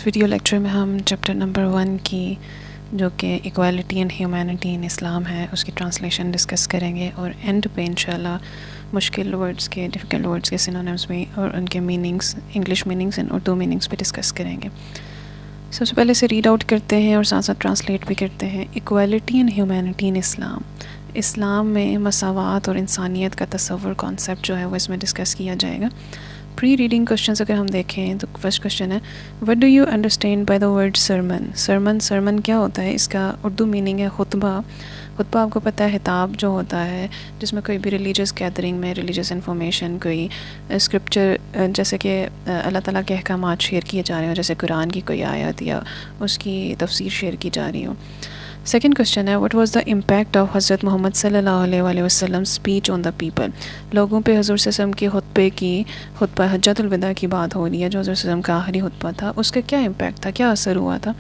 اس video lecture میں ہم chapter number 1 کی جو کہ ایکوالٹی اینڈ ہیومینٹی ان اسلام ہے اس کی ٹرانسلیشن ڈسکس کریں گے، اور اینڈ پہ انشاءاللہ مشکل ورڈز کے، ڈیفیکلٹ ورڈز کے سینونیمز بھی اور ان کے meanings, English meanings and Urdu meanings پہ ڈسکس کریں گے۔ سب سے پہلے سے ریڈ آؤٹ کرتے ہیں اور ساتھ ساتھ ٹرانسلیٹ بھی کرتے ہیں۔ ایکوالٹی اینڈ ہیومینٹی ان اسلام، اسلام میں مساوات اور انسانیت کا تصور، کانسیپٹ جو ہے وہ اس میں ڈسکس کیا جائے گا۔ پری ریڈنگ کوشچنز اگر ہم دیکھیں تو فرسٹ کوشچن ہے what do you understand by the word sermon? Sermon کیا ہوتا ہے؟ اس کا اردو میننگ ہے خطبہ۔ خطبہ آپ کو پتہ ہے خطاب جو ہوتا ہے جس میں کوئی بھی ریلیجیس گیدرنگ میں ریلیجیس انفارمیشن، کوئی اسکرپچر جیسے کہ اللہ تعالیٰ کے احکامات شیئر کیے جا رہے ہوں، جیسے قرآن کی کوئی آیت یا اس کی تفسیر شیئر کی جا رہی ہو۔ سیکنڈ کوشچن ہے what was the impact of حضرت محمد صلی اللہ علیہ وآلہ وسلم اسپیچ آن دا پیپل؟ لوگوں پہ حضور صلی اللہ علیہ وسلم کے خطبہ حجۃ الوداع کی بات ہو رہی ہے، جو حضور صلی اللہ علیہ وسلم کا آخری خطبہ تھا، اس کا کیا امپیکٹ تھا، کیا اثر ہوا تھا؟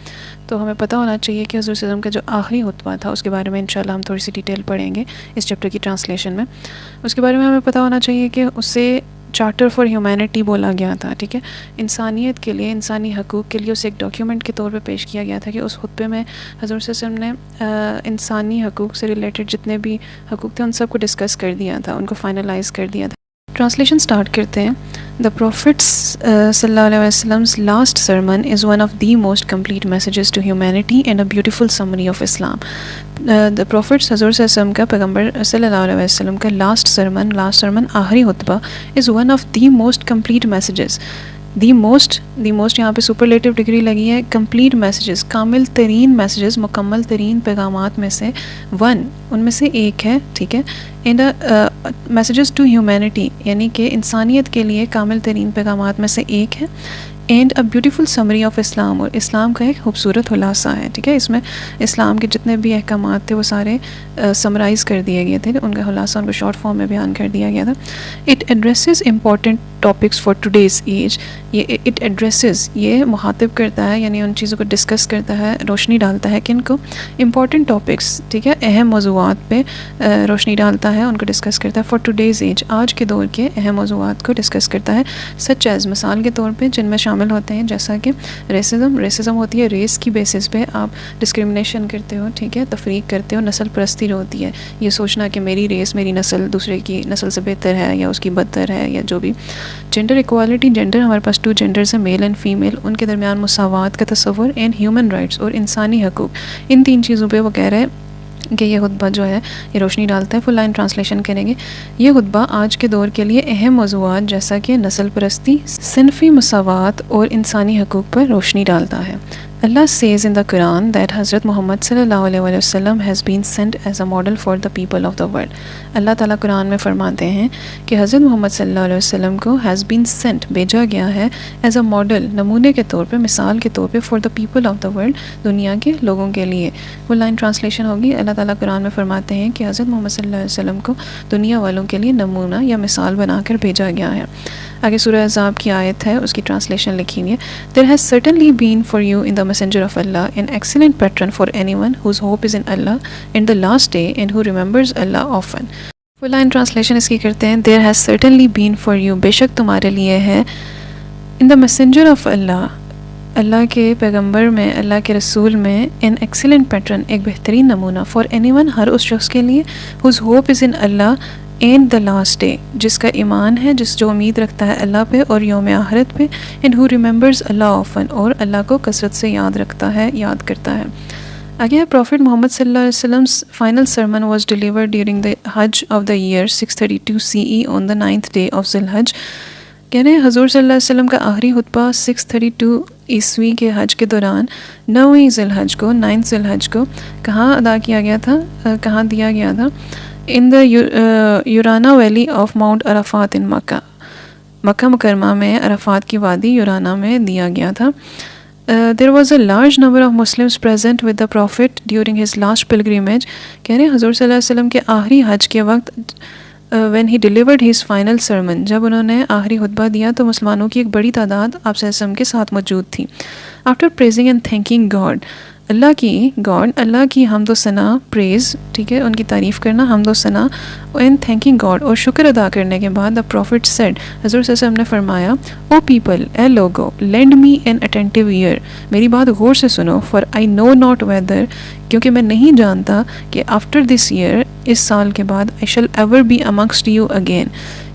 تو ہمیں پتہ ہونا چاہیے کہ حضور صلی اللہ علیہ وسلم کا جو آخری خطبہ تھا اس کے بارے میں انشاءاللہ ہم تھوڑی سی ڈیٹیل پڑھیں گے اس چیپٹر کی ٹرانسلیشن میں۔ اس کے بارے میں ہمیں پتہ ہونا چاہیے کہ اسے چارٹر فار ہیومینٹی بولا گیا تھا، ٹھیک ہے، انسانیت کے لیے، انسانی حقوق کے لیے اسے ایک ڈاکیومنٹ کے طور پہ پیش کیا گیا تھا کہ اس خطبے میں حضور صلی اللہ علیہ وسلم نے انسانی حقوق سے ریلیٹڈ جتنے بھی حقوق تھے ان سب کو ڈسکس کر دیا تھا، ان کو فائنلائز کر دیا تھا۔ ٹرانسلیشن سٹارٹ کرتے ہیں۔ دا پروفٹ صلی اللہ علیہ وسلم's last sermon is one of the most complete messages to humanity and a beautiful summary of Islam. The Prophet حضور صلی اللہ علیہ وسلم کا، پیغمبر صلی اللہ علیہ وسلم کا لاسٹ سرمن آخری خطبہ is one of the most complete messages. The most یہاں پہ سپرلیٹو ڈگری لگی ہے، کمپلیٹ میسیجز، کامل ترین میسیجز، مکمل ترین پیغامات میں سے ان میں سے ایک ہے، ٹھیک ہے، اینڈ میسیجز ٹو ہیومینٹی، یعنی کہ انسانیت کے لیے کامل ترین پیغامات میں سے ایک ہے، and a beautiful summary of Islam, اور اسلام کا ایک خوبصورت خلاصہ ہے، ٹھیک ہے۔ اس میں اسلام کے جتنے بھی احکامات تھے وہ سارے سمرائز کر دیے گئے تھے، ان کا خلاصہ ان کو شارٹ فارم میں بیان کر دیا گیا تھا۔ It addresses important topics for today's age, it addresses, یہ مخاطب کرتا ہے، یعنی ان چیزوں کو ڈسکس کرتا ہے، روشنی ڈالتا ہے، کن کو؟ امپورٹنٹ ٹاپکس، ٹھیک ہے، اہم موضوعات پہ روشنی ڈالتا ہے، ان کو ڈسکس کرتا ہے۔ فار ٹوڈیز ایج، آج کے دور کے اہم موضوعات کو ڈسکس کرتا ہے، سچ ایز، مثال کے طور پہ، جن میں شامل ہوتے ہیں جیسا کہ ریسزم ہوتی ہے، ریس کی بیسس پہ آپ ڈسکریمنیشن کرتے ہو، ٹھیک ہے، تفریق کرتے ہو۔ نسل پرستی جو ہوتی ہے، یہ سوچنا کہ میری ریس، میری نسل دوسرے کی نسل سے بہتر ہے یا اس کی بدتر ہے یا جو بھی۔ جینڈر ایکوالٹی، جینڈر ہمارے پاس 2 جینڈرز ہیں، میل اینڈ فیمیل، ان کے درمیان مساوات کا تصور، اینڈ ہیومن رائٹس، اور انسانی حقوق، ان 3 چیزوں پہ وہ کہہ رہے ہیں کہ یہ خطبہ جو ہے یہ روشنی ڈالتا ہے۔ فل لائن ٹرانسلیشن کریں گے۔ یہ خطبہ آج کے دور کے لیے اہم موضوعات جیسا کہ نسل پرستی، صنفی مساوات اور انسانی حقوق پر روشنی ڈالتا ہے۔ Allah says in the Quran that Hazrat Muhammad sallallahu alaihi wasallam has been sent as a model for the people of the world. اللہ تعالیٰ قرآن میں فرماتے ہیں کہ حضرت محمد صلی اللہ علیہ وسلم کو has been sent، بھیجا گیا ہے، as a model، نمونے کے طور پہ، مثال کے طور پہ، for the people of the world، دنیا کے لوگوں کے لیے۔ وہ لائن ٹرانسلیشن ہوگی، اللہ تعالیٰ قرآن میں فرماتے ہیں کہ حضرت محمد صلی اللہ علیہ وسلم کو دنیا والوں کے لیے نمونہ یا مثال بنا کر بھیجا گیا ہے۔ آگے سورہ احزاب کی آیت ہے، اس کی ٹرانسلیشن لکھی ہوئی ہے۔ There has certainly been for you in the messenger of Allah an excellent pattern for anyone whose hope is in Allah and the last day and who remembers Allah often. Full line translation اس کی کرتے ہیں، There has certainly been for you، بے شک تمہارے لیے ہے، in the messenger of Allah، اللہ کے پیغمبر میں، اللہ کے رسول میں، an excellent pattern، ایک بہترین نمونہ، for anyone، ہر اس شخص کے لیے، whose hope is in Allah and the last day, جس کا ایمان ہے، جو امید رکھتا ہے اللہ پہ اور یوم آخرت پہ، اینڈ ہو ریممبرز اللہ آفن، اور اللہ کو کثرت سے یاد رکھتا ہے، یاد کرتا ہے۔ آگے پروفٹ محمد صلی اللہ علیہ وسلم's final sermon was delivered during the Hajj of the year 632 CE on the 9th day of Zul-Hajj۔ کہہ رہے ہیں حضور صلی اللہ علیہ وسلم کا آخری خطبہ 632 عیسوی کے حج کے دوران 9ویں ذی الحج کو، 9th ذی الحج کو کہاں ادا کیا گیا تھا، کہاں دیا گیا تھا؟ ان دا یورانا ویلی آف ماؤنٹ عرفات ان مکہ مکرمہ میں، عرفات کی وادی یورانا میں دیا گیا تھا۔ There was a large number of Muslims present with the prophet during his last pilgrimage. کہہ رہے ہیں حضور صلی اللہ علیہ وسلم کے آخری حج کے وقت when he delivered his final sermon، جب انہوں نے آخری خطبہ دیا تو مسلمانوں کی ایک بڑی تعداد آپ صلی اللہ علیہ وسلم کے ساتھ موجود تھی۔ after praising and thanking God، اللہ کی گاڈ، اللہ کی حمد و ثنا، پریز، ٹھیک ہے، ان کی تعریف کرنا، حمد و ثنا، اینڈ تھینکنگ گاڈ، اور شکر ادا کرنے کے بعد دا پروفٹ سیڈ، حضور صلی اللہ علیہ وسلم نے فرمایا، او پیپل، اے لوگو، lend me an attentive ear, میری بات غور سے سنو، for I know not whether, کیونکہ میں نہیں جانتا کہ آفٹر دس ایئر، اس سال کے بعد، I shall ever be amongst you again,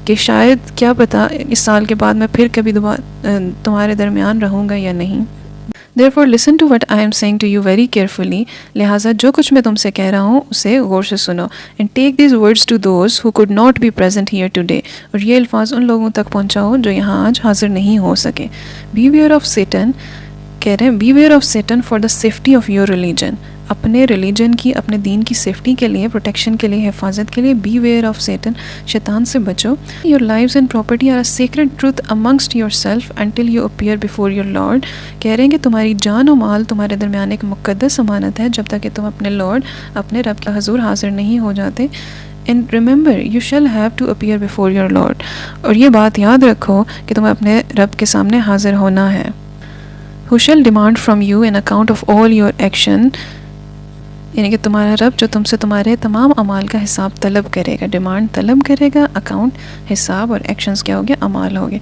کہ شاید کیا پتہ اس سال کے بعد میں پھر کبھی دوبارہ تمہارے درمیان رہوں گا یا نہیں. Therefore listen to what I am saying to you very carefully، لہٰذا جو کچھ میں تم سے کہہ رہا ہوں اسے غور سے سنو. And take these words to those who could not be present here today، اور یہ الفاظ ان لوگوں تک پہنچاؤ جو یہاں آج حاضر نہیں ہو سکے. Beware of Satan، کہہ رہے ہیں beware of Satan for the safety of your religion، اپنے ریلیجن کی، اپنے دین کی سیفٹی کے لیے، پروٹیکشن کے لیے، حفاظت کے لیے. بی ویئر آف سیٹن، شیطان سے بچو. Your lives and property are a sacred trust amongst your self until you appear before your Lord, کہہ رہے ہیں کہ تمہاری جان و مال تمہارے درمیان ایک مقدس امانت ہے جب تک کہ تم اپنے لارڈ، اپنے رب کے حضور حاضر نہیں ہو جاتے. And remember you shall have to appear before your Lord، اور یہ بات یاد رکھو کہ تمہیں اپنے رب کے سامنے حاضر ہونا ہے. Who shall demand from you an account of all your action، یعنی کہ تمہارا رب جو تم سے تمہارے تمام اعمال کا حساب طلب کرے گا. ڈیمانڈ طلب کرے گا، اکاؤنٹ حساب، اور ایکشنز کیا ہو گیا، اعمال ہو گئے.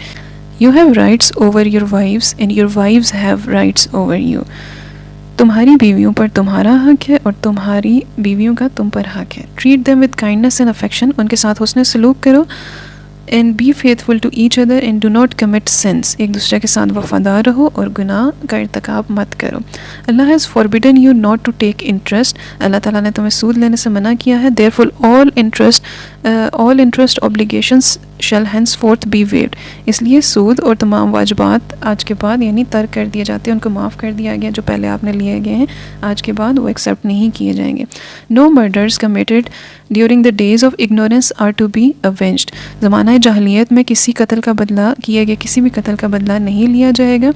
You have rights over your wives and your wives have rights over you, تمہاری بیویوں پر تمہارا حق ہے اور تمہاری بیویوں کا تم پر حق ہے. Treat them with kindness and affection، ان کے ساتھ حسن سلوک کرو. And be faithful to each other and do not commit sins، ایک دوسرے کے ساتھ وفادار رہو اور گناہ کا ارتکاب مت کرو. اللہ has forbidden you not to take interest، اللہ تعالیٰ نے تمہیں سود لینے سے منع کیا ہے. Therefore all interest obligations shall henceforth be waived، اس لیے سود اور تمام واجبات آج کے بعد یعنی ترک کر دیے جاتے ہیں، ان کو معاف کر دیا گیا جو پہلے آپ نے لیے گئے ہیں، آج کے بعد وہ ایکسیپٹ نہیں کیے جائیں گے. No murders committed during the days of ignorance are to be avenged، زمانہ جاہلیت میں کسی قتل کا بدلہ، کیے گئے کسی بھی قتل کا بدلہ نہیں لیا جائے گا.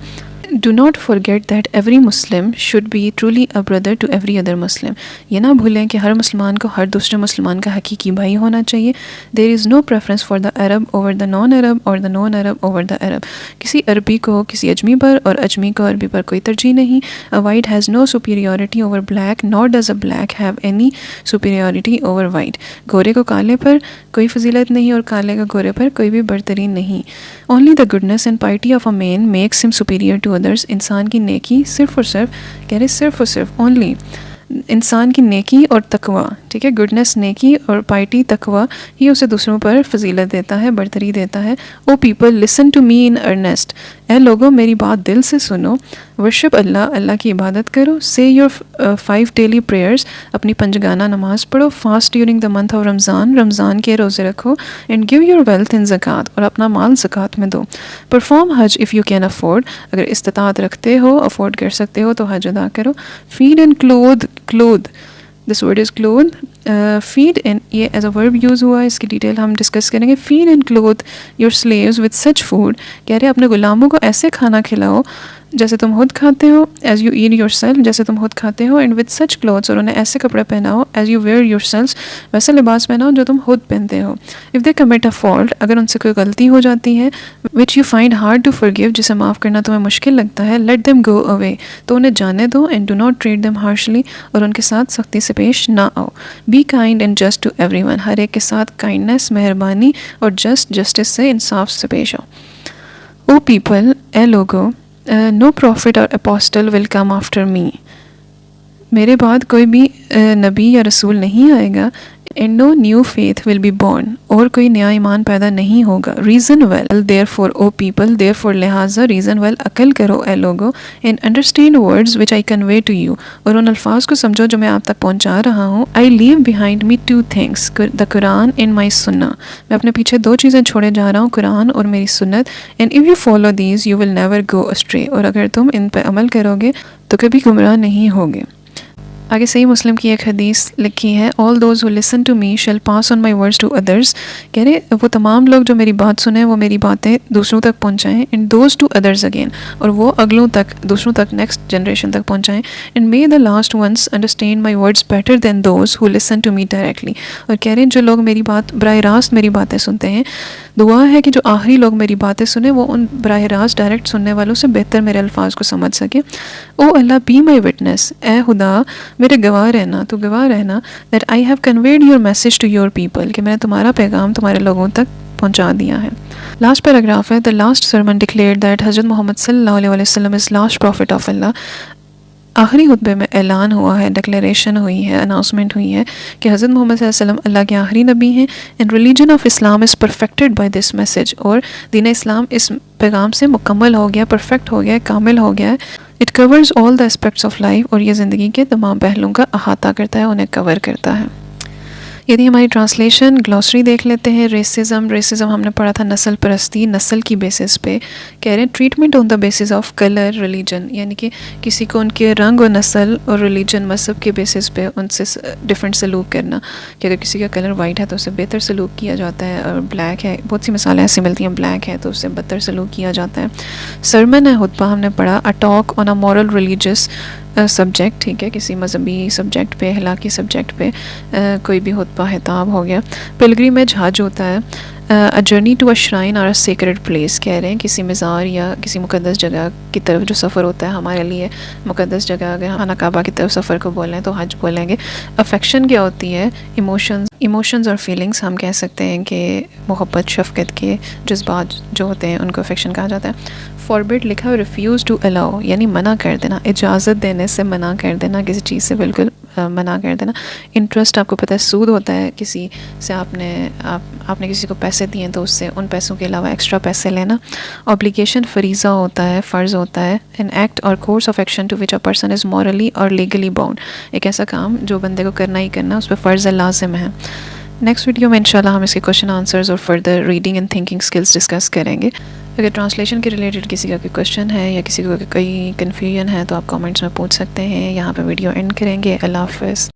Do not forget that every Muslim should be truly a brother to every other Muslim، یہ نہ بھولیں کہ ہر مسلمان کو ہر دوسرے مسلمان کا حقیقی بھائی ہونا چاہیے. There is no preference for the Arab over the non-Arab or the non-Arab over the Arab، کسی عربی کو کسی اجمی پر اور اجمی کو عربی پر کوئی ترجیح نہیں. A white has no superiority over black nor does a black have any superiority over white، گورے کو کالے پر کوئی فضیلت نہیں اور کالے کا گورے پر کوئی بھی برتری نہیں. Only the goodness and piety of a man makes him superior to others، انسان کی نیکی صرف اور صرف، کہہ رہے صرف اور صرف اونلی، انسان کی نیکی اور تقوی، ٹھیک ہے، گڈنس نیکی اور پائٹی تقوی ہی اسے دوسروں پر فضیلت دیتا ہے، برتری دیتا ہے. O people listen to me in earnest, اے لوگوں میری بات دل سے سنو. ورشپ اللہ، اللہ کی عبادت کرو. سے یور 5 daily prayers، اپنی پنجگانہ نماز پڑھو. Fast during the month of Ramzan, Ramzan کے روزے رکھو. And give your wealth in zakat, اور اپنا مال زکوٰۃ میں دو. Perform Hajj if you can afford, اگر استطاعت رکھتے ہو، افورڈ کر سکتے ہو تو حج ادا کرو. Feed and clothe, this word is clothe. Feed and, یہ ایز اے ورب یوز ہوا ہے، اس کی ڈیٹیل ہم ڈسکس کریں گے. Feed and clothe your slaves with such food, کہہ رہے اپنے غلاموں کو ایسے کھانا کھلاؤ جیسے تم خود کھاتے ہو. As you eat yourself, جیسے تم خود کھاتے ہو. اینڈ وتھ سچ کلوتھس، اور انہیں ایسے کپڑے پہناؤ. As you wear yourself, ویسے لباس پہناؤ جو تم خود پہنتے ہو. If they commit a fault, اگر ان سے کوئی غلطی ہو جاتی ہے. Which you find hard to forgive, جسے معاف کرنا تمہیں مشکل لگتا ہے. لیٹ دیم گو اوے، تو انہیں جانے دو. And do not treat them harshly, اور ان کے ساتھ سختی سے پیش نہ آؤ. Be kind and just to everyone, ہر ایک کے ساتھ کائنڈنس، مہربانی اور جسٹس سے، انصاف سے پیش آؤ. او پیپل، اے لوگو، نو پروفٹ اور اپوسٹل ول کم آفٹر می، میرے بعد کوئی بھی نبی یا رسول نہیں آئے گا. And no new faith will be born, اور کوئی نیا ایمان پیدا نہیں ہوگا. Reason well therefore O people, therefore لہٰذا، ریزن ویل عقل کرو اے لوگو. And understand words which I convey to you, اور ان الفاظ کو سمجھو جو میں آپ تک پہنچا رہا ہوں. I leave behind me 2 things، the Quran and my Sunnah, میں اپنے پیچھے 2 چیزیں چھوڑے جا رہا ہوں، قرآن اور میری سنت. And if you follow these you will never go astray, اور اگر تم ان پہ عمل کرو گے تو کبھی گمراہ نہیں ہوگے. آگے صحیح مسلم کی ایک حدیث لکھی ہے، all those who listen to me shall pass on my words to others. کہہ رہے وہ تمام لوگ جو میری بات سنیں وہ میری باتیں دوسروں تک پہنچائیں، and those to others again، اور وہ اگلوں تک، دوسروں تک، نیکسٹ جنریشن تک پہنچائیں، and may the last ones understand my words better than those who listen to me directly. اور کہہ رہے ہیں جو لوگ میری بات براہ راست میری باتیں سنتے ہیں، دعا ہے کہ جو آخری لوگ میری باتیں سنیں وہ ان براہ راست ڈائریکٹ سننے والوں سے بہتر میرے الفاظ کو سمجھ سکے. او اللہ بی مائی وٹنس، اے خدا میرے گواہ رہنا، تو گواہ رہنا، that I have conveyed your message to your people, کہ میں نے تمہارا پیغام تمہارے لوگوں تک پہنچا دیا ہے. لاسٹ پیراگراف ہے، the last sermon declared that حضرت محمد صلی اللہ علیہ وسلم از لاسٹ پروفٹ آف اللہ. آخری خطبے میں اعلان ہوا ہے، ڈکلیریشن ہوئی ہے، اناؤنسمنٹ ہوئی ہے کہ حضرت محمد صلی اللہ علیہ وسلم اللہ کے آخری نبی ہیں. And religion of Islam is perfected by this message, اور دین اسلام اس پیغام سے مکمل ہو گیا، پرفیکٹ ہو گیا، کامل ہو گیا ہے. It covers all the aspects of life, اور یہ زندگی کے تمام پہلوؤں کا احاطہ کرتا ہے، انہیں کور کرتا ہے. یہ تھی ہماری ٹرانسلیشن. گلوسری دیکھ لیتے ہیں. ریسزم ہم نے پڑھا تھا نسل پرستی، نسل کی بیسس پہ. کہہ رہے ہیں treatment on the basis of colour religion, یعنی کہ کسی کو ان کے رنگ اور نسل اور ریلیجن مذہب کے بیسس پہ ان سے ڈفرینٹ سلوک کرنا، کہ اگر کسی کا کلر وائٹ ہے تو اس سے بہتر سلوک کیا جاتا ہے، اور بلیک ہے، بہت سی مثالیں ایسی ملتی ہیں، بلیک ہے تو اس سے بدتر سلوک کیا جاتا ہے. سرمن ہے، خطبہ ہم نے پڑھا a talk on a moral religious subject, ٹھیک ہے، کسی مذہبی سبجیکٹ پہ، اخلاقی سبجیکٹ پہ کوئی بھی خطبہ خطاب ہو گیا. پلگریمیج حج ہوتا ہے، a journey to a shrine or a sacred place, کہہ رہے ہیں کسی مزار یا کسی مقدس جگہ کی طرف جو سفر ہوتا ہے ہمارے لیے مقدس جگہ. اگر خانہ کعبہ کی طرف سفر کو بولیں تو حج بولیں گے. افیکشن کیا ہوتی ہے؟ ایموشنز اور فیلنگس، ہم کہہ سکتے ہیں کہ محبت، شفقت کے جذبات جو ہوتے ہیں ان کو افیکشن کہا جاتا ہے. فاربڈ لکھا ہے ریفیوز ٹو الاؤ، یعنی منع کر دینا، اجازت دینے سے منع کر دینا، کسی چیز سے بالکل منع کر دینا. انٹرسٹ، آپ کو پتہ ہے سود ہوتا ہے، کسی سے آپ نے کسی کو پیسے دیے ہیں تو اس سے ان پیسوں کے علاوہ ایکسٹرا پیسے لینا. اوبلیگیشن فریضہ ہوتا ہے، فرض ہوتا ہے. An act or course of action to which a person is morally or legally bound, ایک ایسا کام جو بندے کو کرنا ہی کرنا، اس پہ فرض لازم ہے. نیکسٹ ویڈیو میں انشاءاللہ ہم اس کے کوشچن آنسرز اور further reading and thinking skills discuss کریں گے. اگر ٹرانسلیشن کے ریلیٹڈ کسی کا کوئی کوشچن ہے یا کسی کو کوئی کنفیوژن ہے تو آپ کامنٹس میں پوچھ سکتے ہیں. یہاں پہ ویڈیو اینڈ کریں گے. اللہ حافظ.